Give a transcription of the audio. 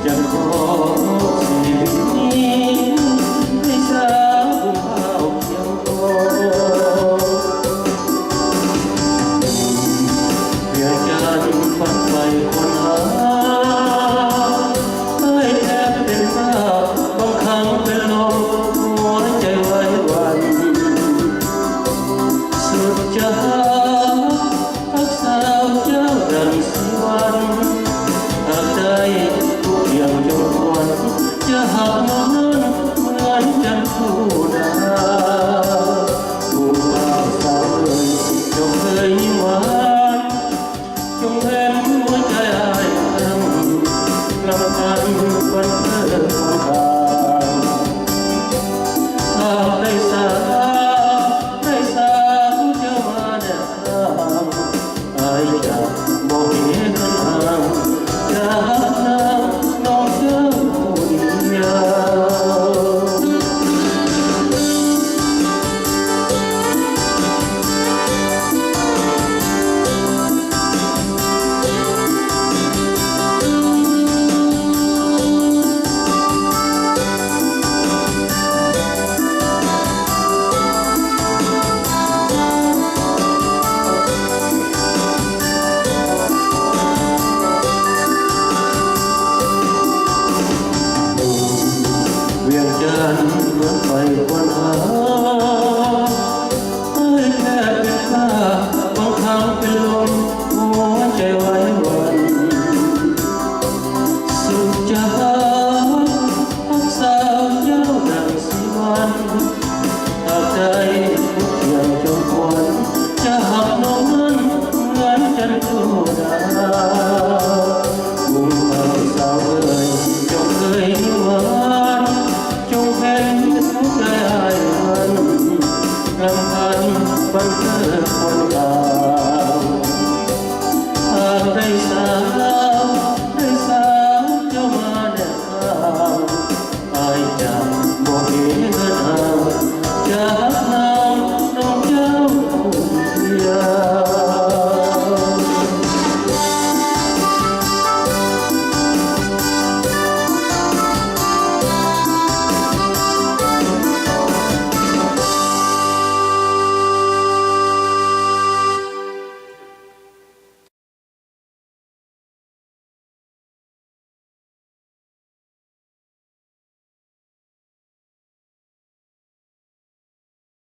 จะขอชีวิตนี้ให้สาวข้าวเพียงพอเพียงการฝันไปคนหาให้แทบเป็นบ้าบางครั้งเป็นลมหัวใจไว้วันสุดจะหารักสาวเจ้าดังสวรรค์หากใจทุกอย่างจงควรจะหากมองนั้นเหมือนจันทร์ผู้ดาวผู้บ่าวสาวเอ่ยจงเคยยิ้มหวานจงเห็นหัวใจอ้ายตั้งลำพันวันเพื่อความขาวหากได้สาวเจ้ามาแนบข้างอายจะบอกเหตุทางจะหากนางน้องเจ้าผู้เดียวเวียงจันทร์เหมือนไฟควัน